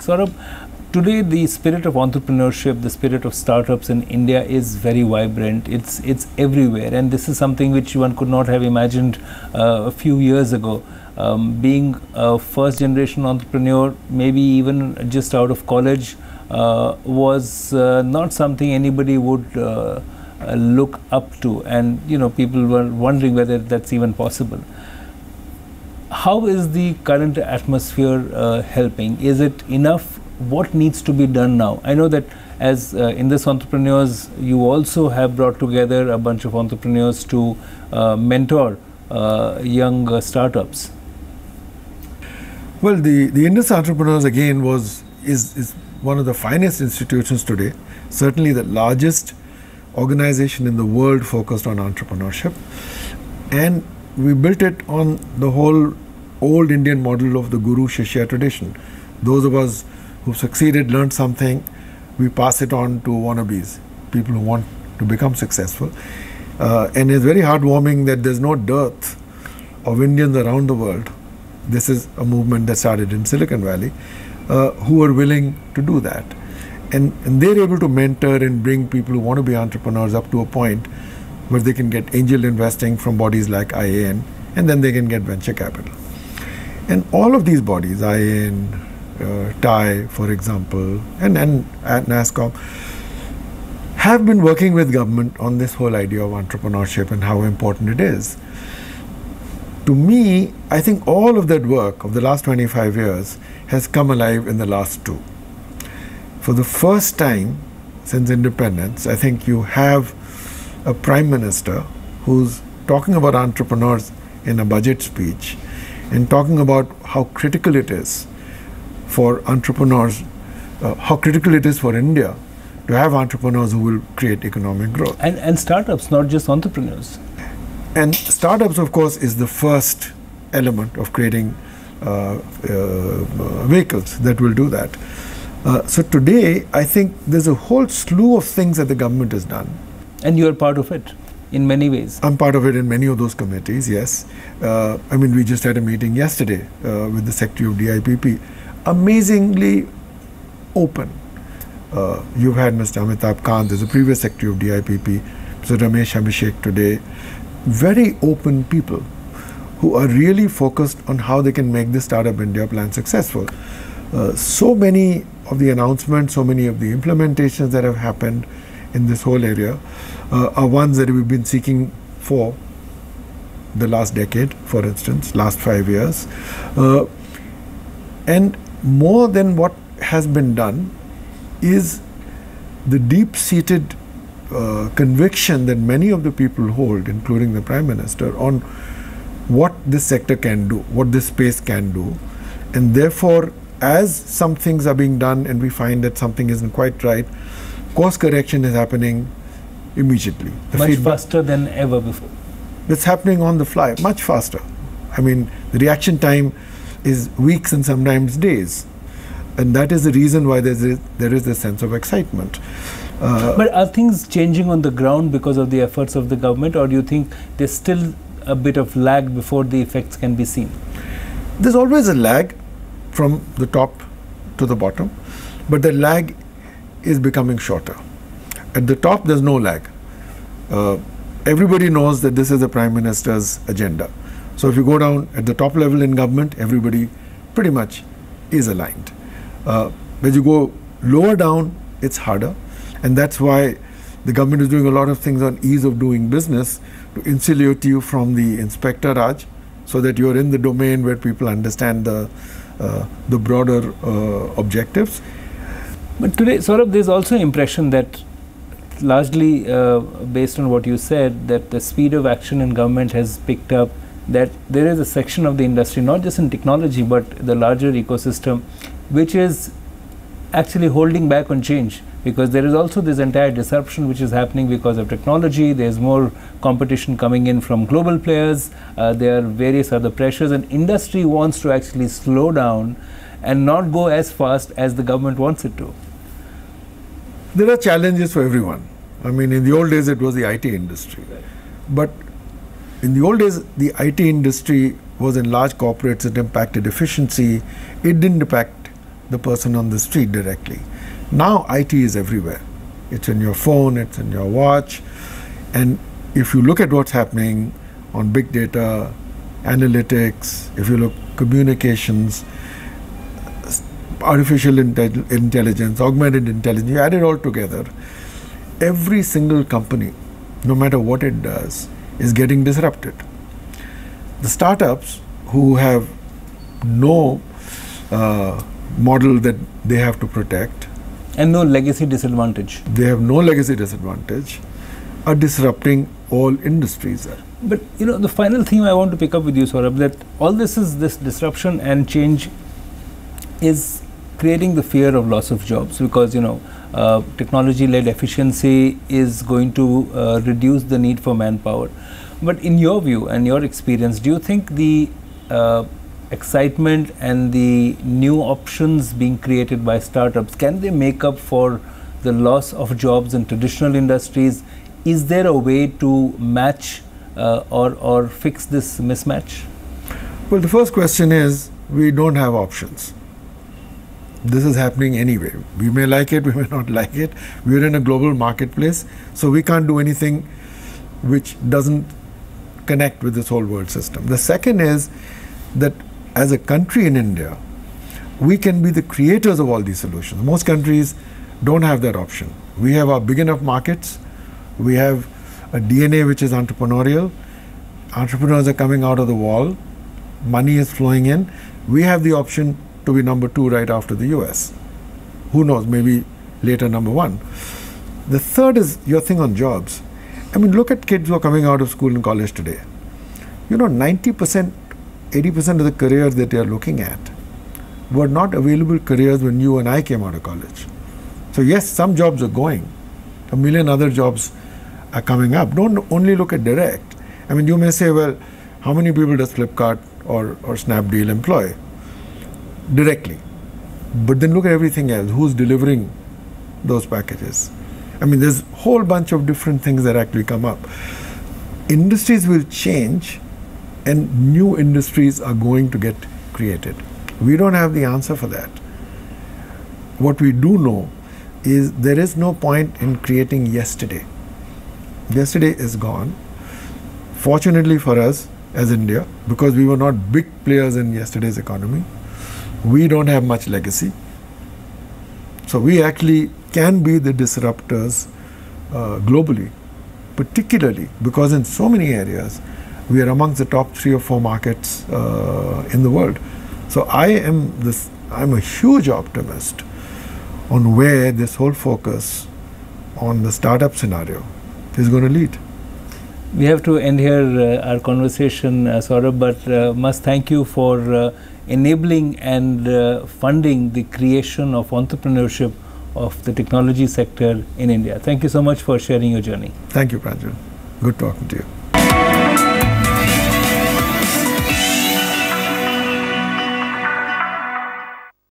Saurabh, today the spirit of entrepreneurship, the spirit of startups in India is very vibrant. It's everywhere, and this is something which one could not have imagined a few years ago. Being a first generation entrepreneur, maybe even just out of college, was not something anybody would look up to, and people were wondering whether that's even possible. How is the current atmosphere helping? Is it enough? What needs to be done now? I know that as Indus entrepreneurs, you also have brought together a bunch of entrepreneurs to mentor young startups. Well, the Indus entrepreneurs again is one of the finest institutions today, certainly the largest organization in the world focused on entrepreneurship, and we built it on the whole old Indian model of the Guru Shishya tradition. Those of us who succeeded, learned something, we pass it on to wannabes, people who want to become successful. And it's very heartwarming that there's no dearth of Indians around the world. This is a movement that started in Silicon Valley, who are willing to do that. And they're able to mentor and bring people who want to be entrepreneurs up to a point where they can get angel investing from bodies like IAN, and then they can get venture capital. And all of these bodies, IAN, TIE, for example, and at NASSCOM, have been working with government on this whole idea of entrepreneurship and how important it is. To me, I think all of that work of the last 25 years has come alive in the last 2. For the first time since independence, I think you have a prime minister who's talking about entrepreneurs in a budget speech and talking about how critical it is for entrepreneurs, how critical it is for India to have entrepreneurs who will create economic growth. And startups, not just entrepreneurs. And startups, of course, is the first element of creating vehicles that will do that. So today, I think there's a whole slew of things that the government has done. And you are part of it in many ways. I'm part of it in many of those committees, yes. I mean, we just had a meeting yesterday with the Secretary of DIPP. Amazingly open. You've had Mr. Amitabh Kant as the previous Secretary of DIPP, Mr. Ramesh Abhishek today. Very open people who are really focused on how they can make the Startup India plan successful. So many of the announcements, so many of the implementations that have happened in this whole area are ones that we've been seeking for the last decade, for instance, last 5 years. And more than what has been done is the deep-seated conviction that many of the people hold, including the Prime Minister, on what this sector can do, what this space can do. And therefore, as some things are being done and we find that something isn't quite right, course correction is happening immediately. Much faster than ever before. It's happening on the fly, much faster. I mean, the reaction time is weeks and sometimes days. And that is the reason why there is a sense of excitement. But are things changing on the ground because of the efforts of the government, or do you think there's still a bit of lag before the effects can be seen? There's always a lag from the top to the bottom, but the lag is becoming shorter. At the top, there's no lag. Everybody knows that this is the Prime Minister's agenda. So if you go down at the top level in government, everybody pretty much is aligned. As you go lower down, it's harder. And that's why the government is doing a lot of things on ease of doing business to insulate you from the Inspector Raj, so that you're in the domain where people understand the broader objectives. But today, Saurabh, there's also impression that largely based on what you said, that the speed of action in government has picked up, that there is a section of the industry, not just in technology, but the larger ecosystem, which is actually holding back on change. Because there is also this entire disruption which is happening because of technology. There's more competition coming in from global players. There are various other pressures, and industry wants to actually slow down and not go as fast as the government wants it to. There are challenges for everyone. I mean, in the old days, it was the IT industry. Right. But in the old days, the IT industry was in large corporates. It impacted efficiency. It didn't impact the person on the street directly. Now IT is everywhere. It's in your phone, it's in your watch. And if you look at what's happening on big data, analytics, if you look communications, artificial intelligence, augmented intelligence, you add it all together, every single company, no matter what it does, is getting disrupted. The startups who have no model that they have to protect, and no legacy disadvantage. They have no legacy disadvantage, are disrupting all industries. But you know, the final theme I want to pick up with you, Saurabh, that all this disruption and change is creating the fear of loss of jobs, because you know, technology-led efficiency is going to reduce the need for manpower. But in your view and your experience, do you think the excitement and the new options being created by startups, can they make up for the loss of jobs in traditional industries? Is there a way to match or fix this mismatch? Well, the first question is, we don't have options. This is happening anyway. We may like it, we may not like it. We're in a global marketplace, so we can't do anything which doesn't connect with this whole world system. The second is that as a country in India, we can be the creators of all these solutions. Most countries don't have that option. We have our big enough markets. We have a DNA which is entrepreneurial. Entrepreneurs are coming out of the wall. Money is flowing in. We have the option to be number 2 right after the US. Who knows, maybe later number 1. The third is your thing on jobs. I mean, look at kids who are coming out of school and college today. You know, 90%, 80% of the careers that they are looking at were not available careers when you and I came out of college. So yes, some jobs are going. A million other jobs are coming up. Don't only look at direct. I mean, you may say, well, how many people does Flipkart or Snapdeal employ? Directly. But then look at everything else. Who's delivering those packages? I mean, there's a whole bunch of different things that actually come up. Industries will change and new industries are going to get created. We don't have the answer for that. What we do know is there is no point in creating yesterday. Yesterday is gone. Fortunately for us as India, because we were not big players in yesterday's economy, we don't have much legacy. So we actually can be the disruptors globally, particularly because in so many areas we are amongst the top 3 or 4 markets in the world. So I'm a huge optimist on where this whole focus on the startup scenario is going to lead. We have to end here our conversation, Saurabh, but must thank you for enabling and funding the creation of entrepreneurship of the technology sector in India. Thank you so much for sharing your journey. Thank you, Pranjal. Good talking to you.